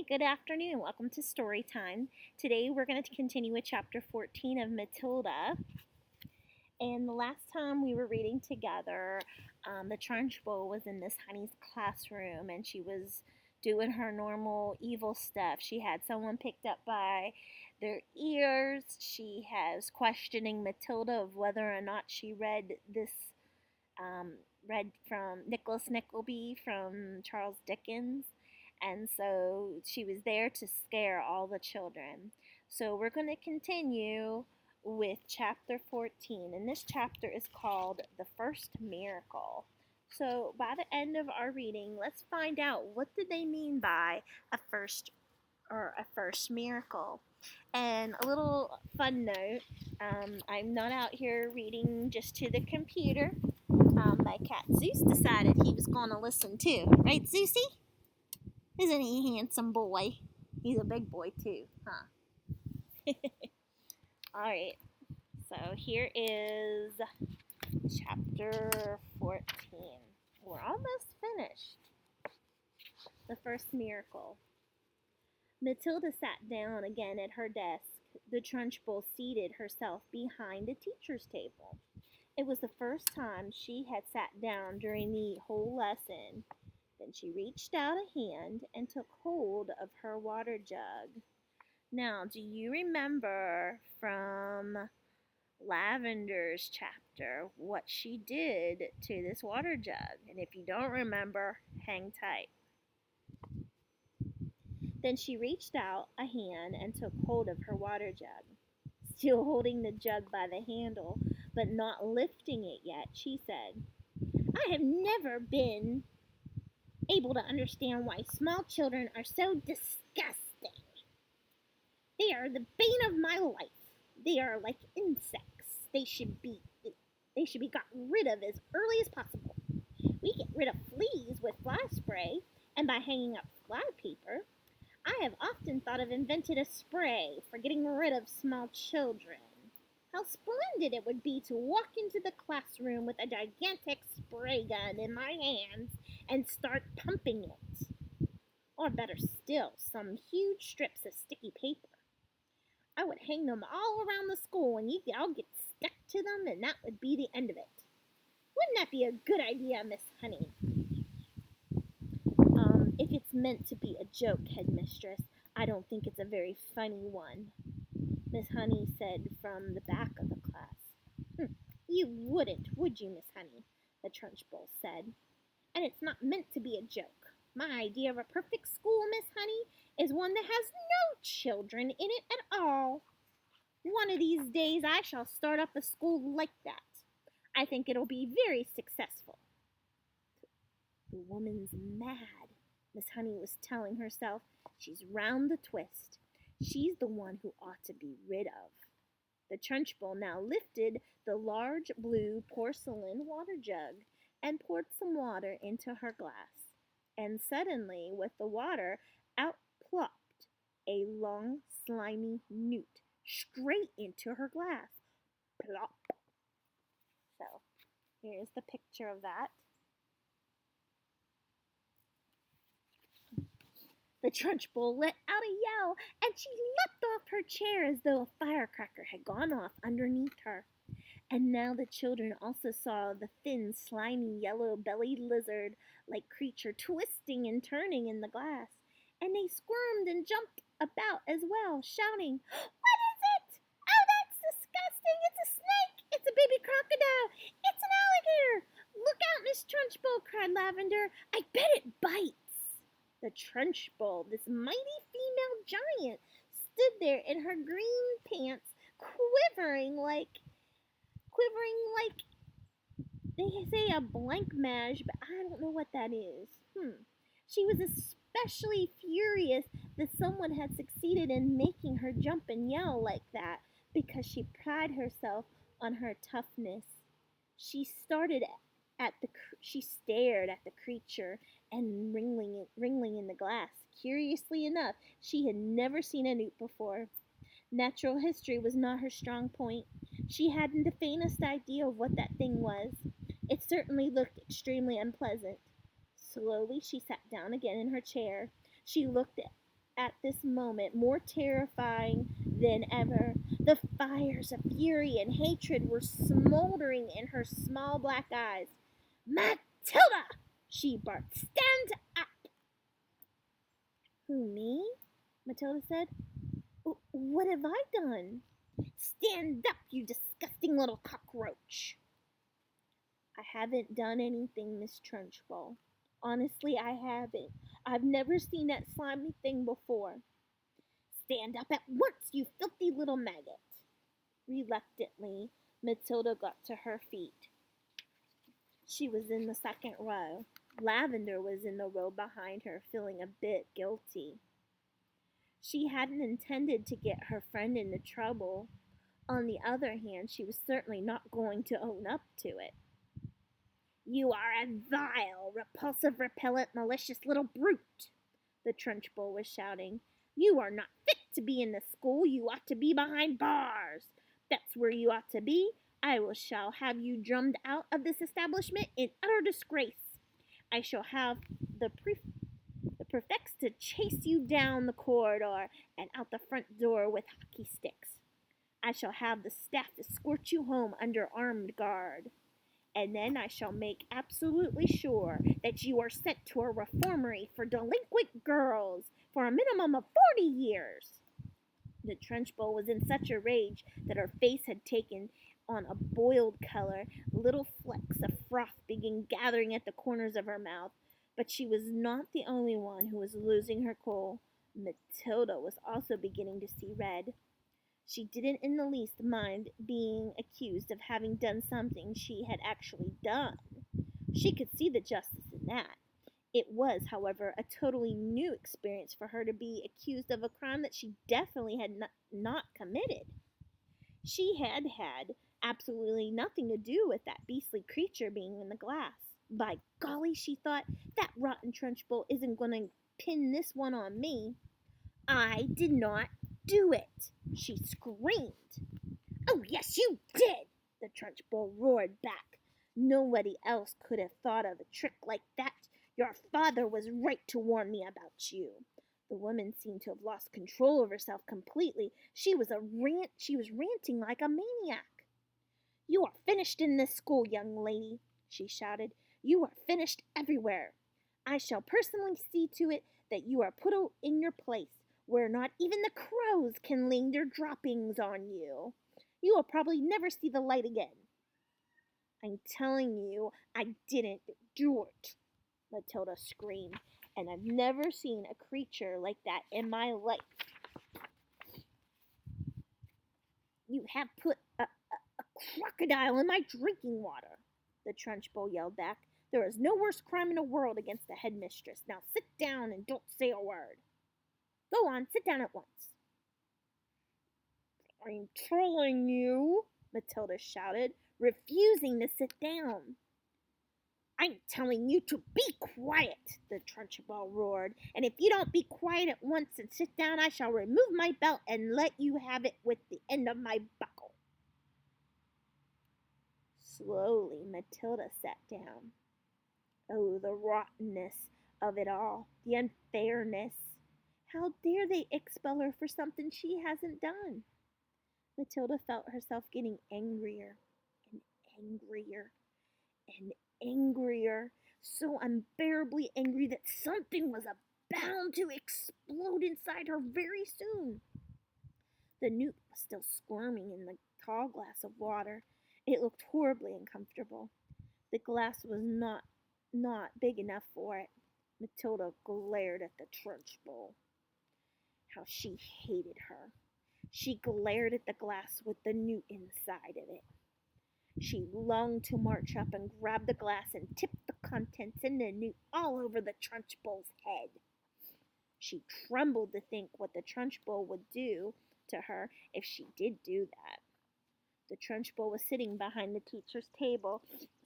Hi, good afternoon. Welcome to Story Time. Today we're going to continue with chapter 14 of Matilda. And the last time we were reading together, the Trunchbull was in Miss Honey's classroom and she was doing her normal evil stuff. She had someone picked up by their ears. She was questioning Matilda of whether or not she read read from Nicholas Nickleby from Charles Dickens. And so she was there to scare all the children. So we're going to continue with chapter 14. And this chapter is called The First Miracle. So by the end of our reading, let's find out what did they mean by a first miracle. And a little fun note, I'm not out here reading just to the computer. My cat Zeus decided he was going to listen too. Right, Zeusy? Isn't he a handsome boy? He's a big boy too, huh? Alright, so here is chapter 14. We're almost finished. The First Miracle. Matilda sat down again at her desk. The Trunchbull seated herself behind the teacher's table. It was the first time she had sat down during the whole lesson. Then she reached out a hand and took hold of her water jug. Now, do you remember from Lavender's chapter what she did to this water jug? And if you don't remember, hang tight. Then she reached out a hand and took hold of her water jug. Still holding the jug by the handle, but not lifting it yet, she said, "I have never been able to understand why small children are so disgusting. They are the bane of my life. They are like insects. They should be gotten rid of as early as possible. We get rid of fleas with fly spray and by hanging up fly paper. I have often thought of inventing a spray for getting rid of small children. How splendid it would be to walk into the classroom with a gigantic spray gun in my hands and start pumping it. Or better still, some huge strips of sticky paper. I would hang them all around the school and you'd all get stuck to them and that would be the end of it. Wouldn't that be a good idea, Miss Honey?" If it's meant to be a joke, headmistress, I don't think it's a very funny one," Miss Honey said from the back of the class. "You wouldn't, would you, Miss Honey?" the Trunchbull said. "And it's not meant to be a joke. My idea of a perfect school, Miss Honey, is one that has no children in it at all. One of these days I shall start up a school like that. I think it'll be very successful." "The woman's mad," Miss Honey was telling herself. "She's round the twist. She's the one who ought to be rid of." The Trunchbull now lifted the large blue porcelain water jug and poured some water into her glass. And suddenly, with the water, out plopped a long, slimy newt straight into her glass. Plop. So, here's the picture of that. The Trunchbull let out a yell, and she leapt off her chair as though a firecracker had gone off underneath her. And now the children also saw the thin, slimy, yellow-bellied lizard-like creature twisting and turning in the glass. And they squirmed and jumped about as well, shouting, "What is it? Oh, that's disgusting! It's a snake! It's a baby crocodile! It's an alligator! Look out, Miss Trunchbull!" cried Lavender. "I bet it bites." The Trunchbull, this mighty female giant, stood there in her green pants, quivering like they say a blancmange, but I don't know what that is. She was especially furious that someone had succeeded in making her jump and yell like that, because she prided herself on her toughness. She stared at the creature and wriggling in the glass. Curiously enough, she had never seen a newt before. Natural history was not her strong point. She hadn't the faintest idea of what that thing was. It certainly looked extremely unpleasant. Slowly she sat down again in her chair. She looked at this moment more terrifying than ever. The fires of fury and hatred were smoldering in her small black eyes. Matilda! She barked. Stand up! Who, me? Matilda said. What have I done? Stand up, you disgusting little cockroach. I haven't done anything, Miss Trunchbull. Honestly, I haven't. I've never seen that slimy thing before. Stand up at once, you filthy little maggot. Reluctantly, Matilda got to her feet. She was in the second row. Lavender was in the row behind her, feeling a bit guilty. She hadn't intended to get her friend into trouble. On the other hand, she was certainly not going to own up to it. You are a vile, repulsive, repellent, malicious little brute, the Trunchbull was shouting. You are not fit to be in the school. You ought to be behind bars. That's where you ought to be. Shall have you drummed out of this establishment in utter disgrace. I shall have the prefects to chase you down the corridor and out the front door with hockey sticks. I shall have the staff escort you home under armed guard. And then I shall make absolutely sure that you are sent to a reformatory for delinquent girls for a minimum of 40 years. The Trunchbull was in such a rage that her face had taken on a boiled color. Little flecks of froth began gathering at the corners of her mouth. But she was not the only one who was losing her cool. Matilda was also beginning to see red. She didn't in the least mind being accused of having done something she had actually done. She could see the justice in that. It was, however, a totally new experience for her to be accused of a crime that she definitely had not committed. She had had absolutely nothing to do with that beastly creature being in the glass. By golly, she thought, that rotten Trunchbull isn't going to pin this one on me. I did not do it, she screamed. Oh, yes, you did, the Trunchbull roared back. Nobody else could have thought of a trick like that. Your father was right to warn me about you. The woman seemed to have lost control of herself completely. She was ranting like a maniac. You are finished in this school, young lady, she shouted. You are finished everywhere. I shall personally see to it that you are put in your place, where not even the crows can lay their droppings on you. You will probably never see the light again. I'm telling you, I didn't do it, Matilda screamed, and I've never seen a creature like that in my life. You have put a crocodile in my drinking water, the Trunchbull yelled back. There is no worse crime in the world against the headmistress. Now sit down and don't say a word. Go on, sit down at once. I'm telling you, Matilda shouted, refusing to sit down. I'm telling you to be quiet, the Trunchbull roared, and if you don't be quiet at once and sit down, I shall remove my belt and let you have it with the end of my buckle. Slowly, Matilda sat down. Oh, the rottenness of it all, the unfairness. How dare they expel her for something she hasn't done? Matilda felt herself getting angrier and angrier and angrier, so unbearably angry that something was bound to explode inside her very soon. The newt was still squirming in the tall glass of water. It looked horribly uncomfortable. The glass was not big enough for it. Matilda glared at the Trunchbull. How she hated her. She glared at the glass with the newt inside of it. She longed to march up and grab the glass and tip the contents in the newt all over the Trunchbull's head. She trembled to think what the Trunchbull would do to her if she did do that. The Trunchbull was sitting behind the teacher's table,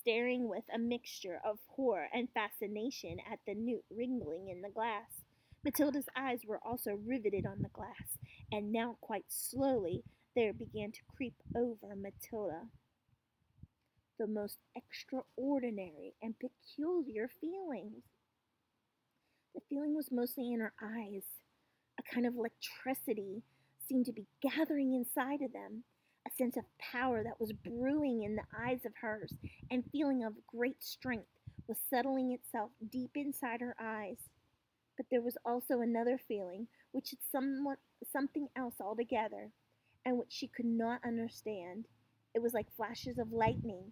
staring with a mixture of horror and fascination at the newt wriggling in the glass. Matilda's eyes were also riveted on the glass, and now quite slowly there began to creep over Matilda the most extraordinary and peculiar feelings. The feeling was mostly in her eyes, a kind of electricity seemed to be gathering inside of them. A sense of power that was brewing in the eyes of hers, and feeling of great strength was settling itself deep inside her eyes. But there was also another feeling, which is somewhat something else altogether, and which she could not understand. It was like flashes of lightning.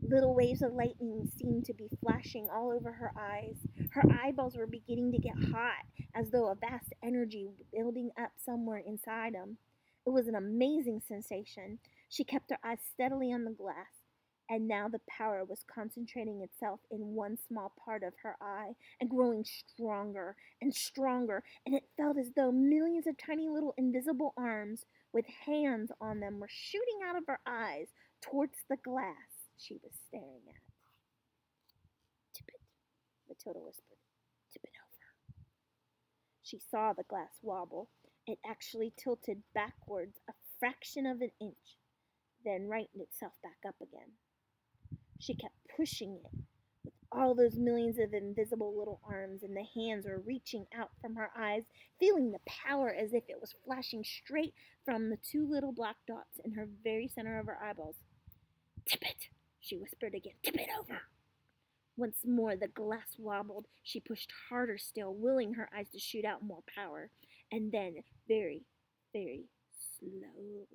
Little waves of lightning seemed to be flashing all over her eyes. Her eyeballs were beginning to get hot, as though a vast energy building up somewhere inside them. It was an amazing sensation. She kept her eyes steadily on the glass, and now the power was concentrating itself in one small part of her eye and growing stronger and stronger, and it felt as though millions of tiny little invisible arms with hands on them were shooting out of her eyes towards the glass she was staring at. Tip it, Matilda whispered. Tip it over. She saw the glass wobble. It actually tilted backwards a fraction of an inch, then rightened itself back up again. She kept pushing it with all those millions of invisible little arms, and the hands were reaching out from her eyes, feeling the power as if it was flashing straight from the two little black dots in her very center of her eyeballs. Tip it, she whispered again. Tip it over. Once more the glass wobbled. She pushed harder still, willing her eyes to shoot out more power. And then, very, very slowly,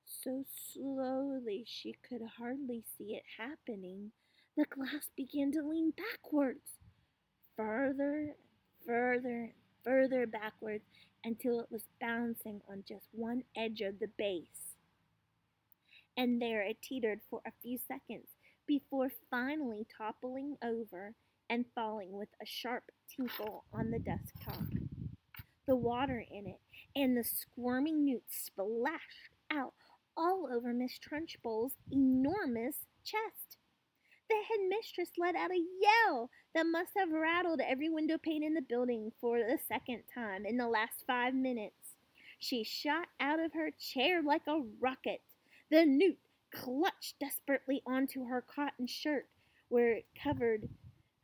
so slowly she could hardly see it happening, the glass began to lean backwards, further, further, further backwards, until it was bouncing on just one edge of the base. And there it teetered for a few seconds before finally toppling over and falling with a sharp tinkle on the desktop. The water in it and the squirming newt splashed out all over Miss Trunchbull's enormous chest. The headmistress let out a yell that must have rattled every window pane in the building for the second time in the last 5 minutes. She shot out of her chair like a rocket. The newt clutched desperately onto her cotton shirt, where it covered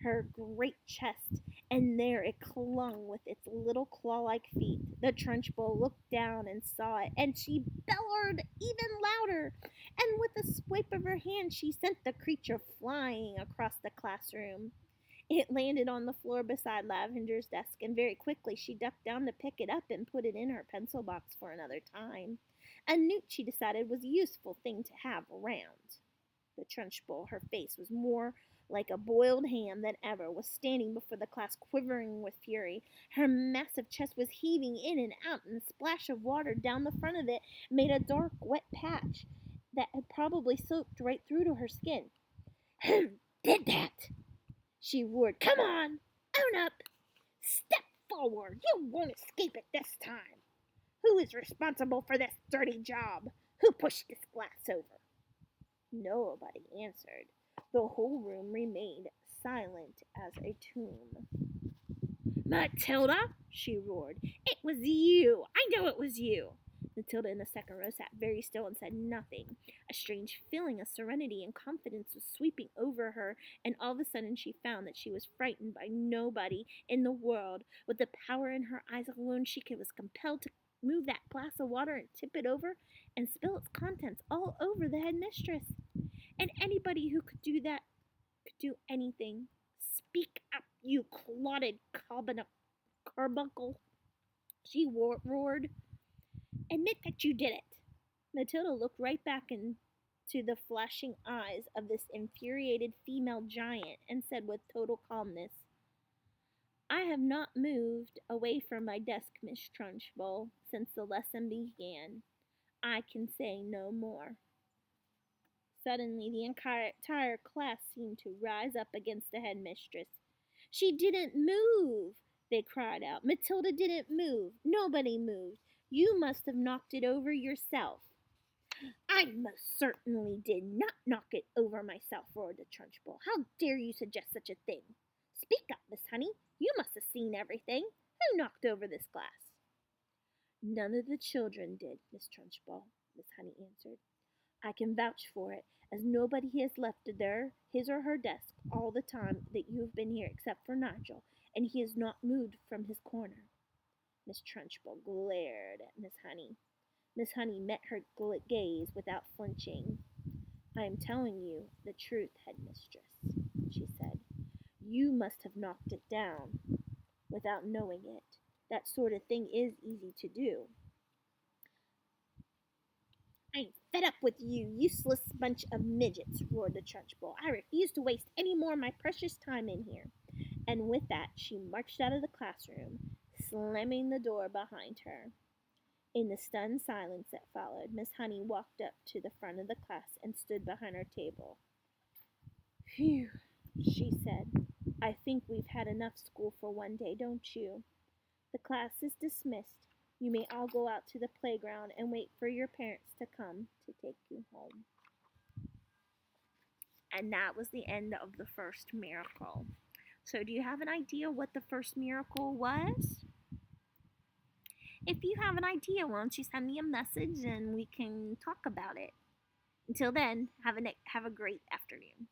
her great chest, and there it clung with its little claw-like feet. The Trunchbull looked down and saw it, and she bellowed even louder, and with a swipe of her hand she sent the creature flying across the classroom. It landed on the floor beside Lavender's desk, and very quickly she ducked down to pick it up and put it in her pencil box for another time. A newt, she decided, was a useful thing to have around. The Trunchbull, her face was more like a boiled ham than ever, was standing before the class quivering with fury. Her massive chest was heaving in and out, and the splash of water down the front of it made a dark, wet patch that had probably soaked right through to her skin. Who did that? She roared. Come on, own up. Step forward. You won't escape it this time. Who is responsible for this dirty job? Who pushed this glass over? Nobody answered. The whole room remained silent as a tomb. Matilda, she roared. It was you. I know it was you. Matilda in the second row sat very still and said nothing. A strange feeling of serenity and confidence was sweeping over her, and all of a sudden she found that she was frightened by nobody in the world. With the power in her eyes alone, she was compelled to move that glass of water and tip it over and spill its contents all over the headmistress. And anybody who could do that could do anything. Speak up, you clotted carbuncle, she roared. Admit that you did it. Matilda looked right back into the flashing eyes of this infuriated female giant and said with total calmness, I have not moved away from my desk, Miss Trunchbull, since the lesson began. I can say no more. Suddenly, the entire class seemed to rise up against the headmistress. She didn't move, they cried out. Matilda didn't move. Nobody moved. You must have knocked it over yourself. I most certainly did not knock it over myself, roared the Trunchbull. How dare you suggest such a thing? Speak up, Miss Honey. You must have seen everything. Who knocked over this glass? None of the children did, Miss Trunchbull, Miss Honey answered. I can vouch for it, as nobody has left his or her desk all the time that you have been here except for Nigel, and he has not moved from his corner. Miss Trunchbull glared at Miss Honey. Miss Honey met her gaze without flinching. "I am telling you the truth, headmistress," she said. "You must have knocked it down without knowing it. That sort of thing is easy to do." "I'm fed up with you, useless bunch of midgets," roared the Trunchbull. "I refuse to waste any more of my precious time in here." And with that she marched out of the classroom, slamming the door behind her. In the stunned silence that followed, Miss Honey walked up to the front of the class and stood behind her table. "Phew," she said. "I think we've had enough school for one day, don't you? The class is dismissed. You may all go out to the playground and wait for your parents to come to take you home." And that was the end of the first miracle. So, do you have an idea what the first miracle was? If you have an idea, why don't you send me a message and we can talk about it? Until then, have a great afternoon.